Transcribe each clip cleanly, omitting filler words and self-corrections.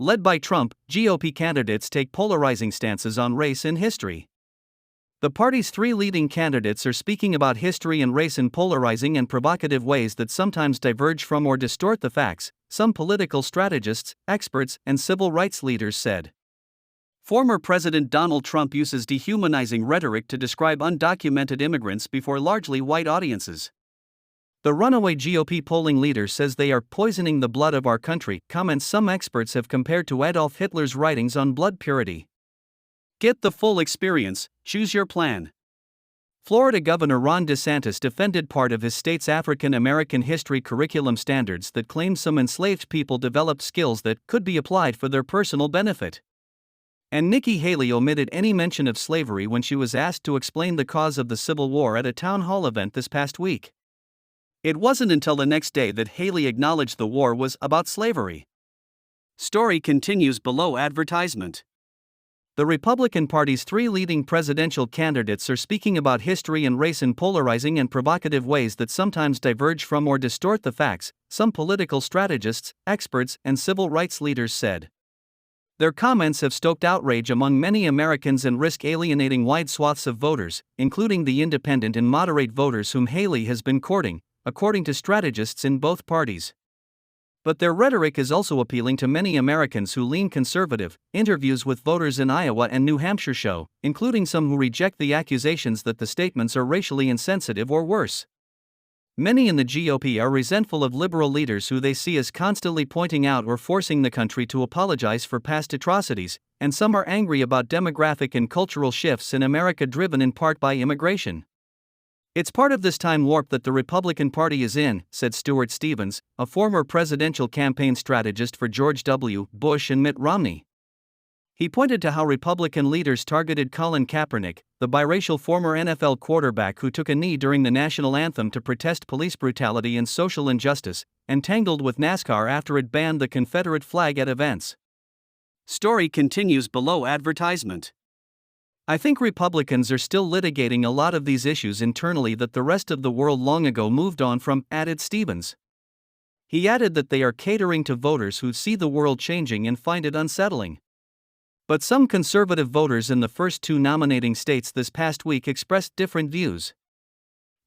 Led by Trump, GOP candidates take polarizing stances on race in history. The party's three leading candidates are speaking about history and race in polarizing and provocative ways that sometimes diverge from or distort the facts, some political strategists, experts, and civil rights leaders said. Former President Donald Trump uses dehumanizing rhetoric to describe undocumented immigrants before largely white audiences. The runaway GOP polling leader says they are poisoning the blood of our country, comments some experts have compared to Adolf Hitler's writings on blood purity. Get the full experience, choose your plan. Florida Governor Ron DeSantis defended part of his state's African American history curriculum standards that claim some enslaved people developed skills that could be applied for their personal benefit. And Nikki Haley omitted any mention of slavery when she was asked to explain the cause of the Civil War at a town hall event this past week. It wasn't until the next day that Haley acknowledged the war was about slavery. Story continues below advertisement. The Republican Party's three leading presidential candidates are speaking about history and race in polarizing and provocative ways that sometimes diverge from or distort the facts, some political strategists, experts, and civil rights leaders said. Their comments have stoked outrage among many Americans and risk alienating wide swaths of voters, including the independent and moderate voters whom Haley has been courting, according to strategists in both parties. But their rhetoric is also appealing to many Americans who lean conservative. Interviews with voters in Iowa and New Hampshire show, including some who reject the accusations that the statements are racially insensitive or worse. Many in the GOP are resentful of liberal leaders who they see as constantly pointing out or forcing the country to apologize for past atrocities, and some are angry about demographic and cultural shifts in America driven in part by immigration. It's part of this time warp that the Republican Party is in, said Stuart Stevens, a former presidential campaign strategist for George W. Bush and Mitt Romney. He pointed to how Republican leaders targeted Colin Kaepernick, the biracial former NFL quarterback who took a knee during the national anthem to protest police brutality and social injustice, and tangled with NASCAR after it banned the Confederate flag at events. Story continues below advertisement. I think Republicans are still litigating a lot of these issues internally that the rest of the world long ago moved on from, added Stevens. He added that they are catering to voters who see the world changing and find it unsettling. But some conservative voters in the first two nominating states this past week expressed different views.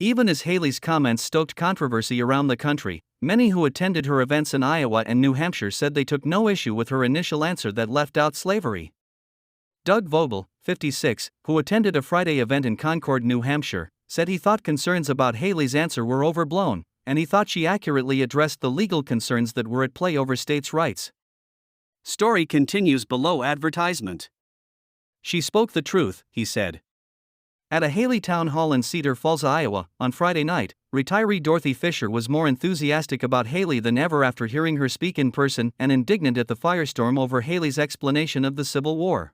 Even as Haley's comments stoked controversy around the country, many who attended her events in Iowa and New Hampshire said they took no issue with her initial answer that left out slavery. Doug Vogel, 56, who attended a Friday event in Concord, New Hampshire, said he thought concerns about Haley's answer were overblown, and he thought she accurately addressed the legal concerns that were at play over states' rights. Story continues below advertisement. She spoke the truth, he said. At a Haley town hall in Cedar Falls, Iowa, on Friday night, retiree Dorothy Fisher was more enthusiastic about Haley than ever after hearing her speak in person and indignant at the firestorm over Haley's explanation of the Civil War.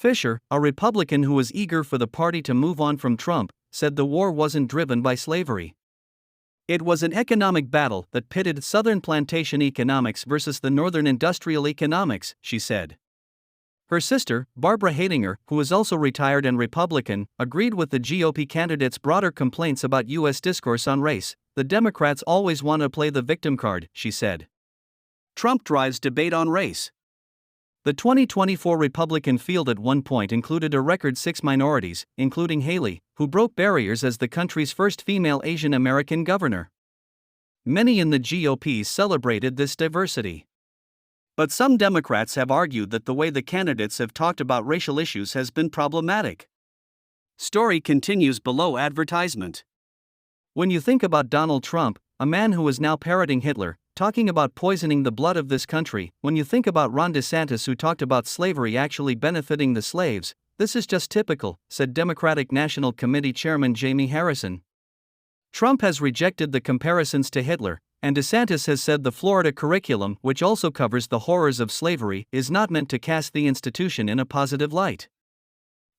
Fisher, a Republican who was eager for the party to move on from Trump, said the war wasn't driven by slavery. It was an economic battle that pitted Southern plantation economics versus the Northern industrial economics, she said. Her sister, Barbara Hadinger, who is also retired and Republican, agreed with the GOP candidate's broader complaints about U.S. discourse on race. The Democrats always want to play the victim card, she said. Trump drives debate on race. The 2024 Republican field at one point included a record 6 minorities, including Haley, who broke barriers as the country's first female Asian American governor. Many in the GOP celebrated this diversity. But some Democrats have argued that the way the candidates have talked about racial issues has been problematic. Story continues below advertisement. When you think about Donald Trump, a man who is now parroting Hitler, talking about poisoning the blood of this country, when you think about Ron DeSantis who talked about slavery actually benefiting the slaves, this is just typical, said Democratic National Committee Chairman Jamie Harrison. Trump has rejected the comparisons to Hitler, and DeSantis has said the Florida curriculum, which also covers the horrors of slavery, is not meant to cast the institution in a positive light.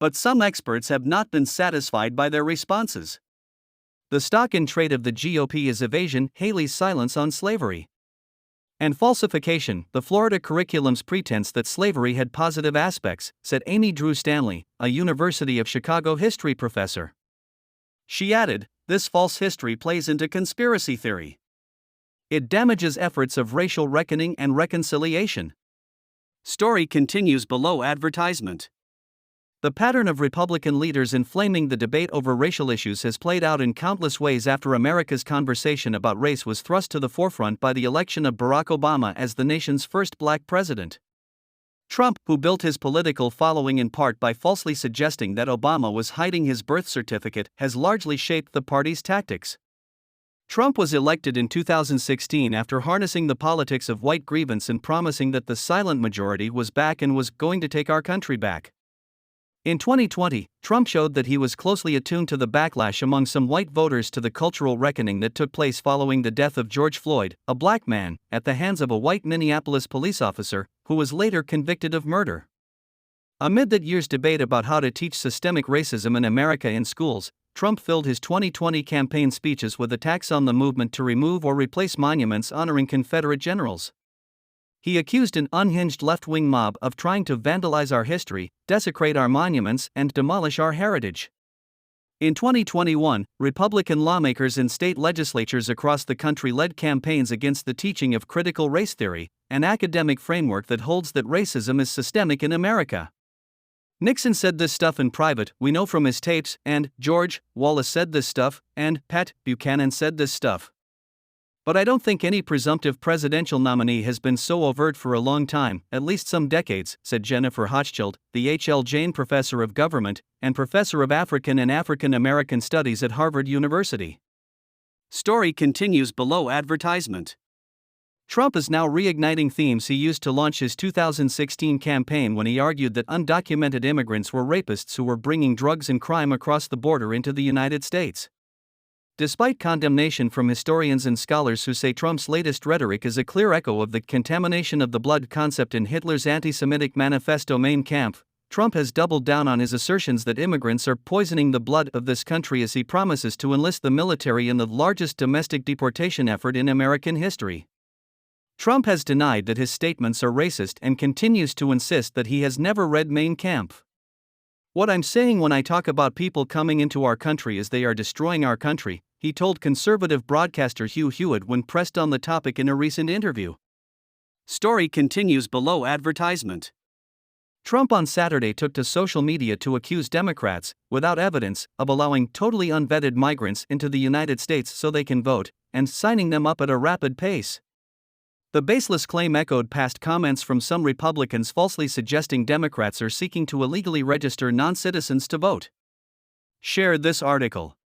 But some experts have not been satisfied by their responses. The stock in trade of the GOP is evasion, Haley's silence on slavery, and falsification, the Florida curriculum's pretense that slavery had positive aspects, said Amy Drew Stanley, a University of Chicago history professor. She added, this false history plays into conspiracy theory. It damages efforts of racial reckoning and reconciliation. Story continues below advertisement. The pattern of Republican leaders inflaming the debate over racial issues has played out in countless ways after America's conversation about race was thrust to the forefront by the election of Barack Obama as the nation's first black president. Trump, who built his political following in part by falsely suggesting that Obama was hiding his birth certificate, has largely shaped the party's tactics. Trump was elected in 2016 after harnessing the politics of white grievance and promising that the silent majority was back and was going to take our country back. In 2020, Trump showed that he was closely attuned to the backlash among some white voters to the cultural reckoning that took place following the death of George Floyd, a black man, at the hands of a white Minneapolis police officer, who was later convicted of murder. Amid that year's debate about how to teach systemic racism in America in schools, Trump filled his 2020 campaign speeches with attacks on the movement to remove or replace monuments honoring Confederate generals. He accused an unhinged left-wing mob of trying to vandalize our history, desecrate our monuments, and demolish our heritage. In 2021, Republican lawmakers in state legislatures across the country led campaigns against the teaching of critical race theory, an academic framework that holds that racism is systemic in America. Nixon said this stuff in private, we know from his tapes, and George Wallace said this stuff, and Pat Buchanan said this stuff. But I don't think any presumptive presidential nominee has been so overt for a long time, at least some decades, said Jennifer Hochschild, the H.L. Jane Professor of Government and Professor of African and African American Studies at Harvard University. Story continues below advertisement. Trump is now reigniting themes he used to launch his 2016 campaign when he argued that undocumented immigrants were rapists who were bringing drugs and crime across the border into the United States. Despite condemnation from historians and scholars who say Trump's latest rhetoric is a clear echo of the contamination of the blood concept in Hitler's anti-Semitic manifesto Mein Kampf, Trump has doubled down on his assertions that immigrants are poisoning the blood of this country as he promises to enlist the military in the largest domestic deportation effort in American history. Trump has denied that his statements are racist and continues to insist that he has never read Mein Kampf. What I'm saying when I talk about people coming into our country is they are destroying our country, he told conservative broadcaster Hugh Hewitt when pressed on the topic in a recent interview. Story continues below advertisement. Trump on Saturday took to social media to accuse Democrats, without evidence, of allowing totally unvetted migrants into the United States so they can vote, and signing them up at a rapid pace. The baseless claim echoed past comments from some Republicans falsely suggesting Democrats are seeking to illegally register non-citizens to vote. Share this article.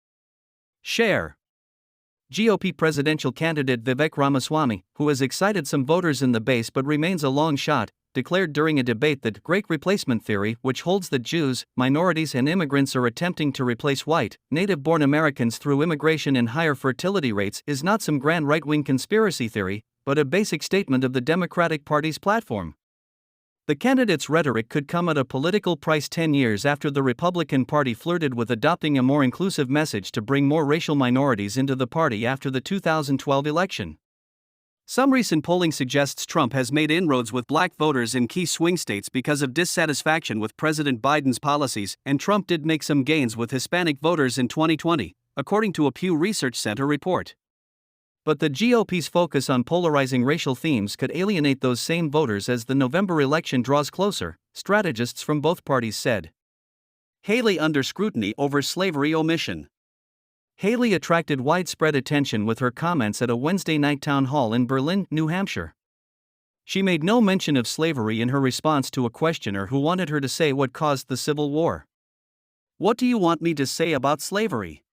Share. GOP presidential candidate Vivek Ramaswamy, who has excited some voters in the base but remains a long shot, declared during a debate that Great Replacement theory, which holds that Jews, minorities and immigrants are attempting to replace white, native-born Americans through immigration and higher fertility rates, is not some grand right-wing conspiracy theory, but a basic statement of the Democratic Party's platform. The candidate's rhetoric could come at a political price 10 years after the Republican Party flirted with adopting a more inclusive message to bring more racial minorities into the party after the 2012 election. Some recent polling suggests Trump has made inroads with black voters in key swing states because of dissatisfaction with President Biden's policies, and Trump did make some gains with Hispanic voters in 2020, according to a Pew Research Center report. But the GOP's focus on polarizing racial themes could alienate those same voters as the November election draws closer, strategists from both parties said. Haley under scrutiny over slavery omission. Haley attracted widespread attention with her comments at a Wednesday night town hall in Berlin, New Hampshire. She made no mention of slavery in her response to a questioner who wanted her to say what caused the Civil War. What do you want me to say about slavery?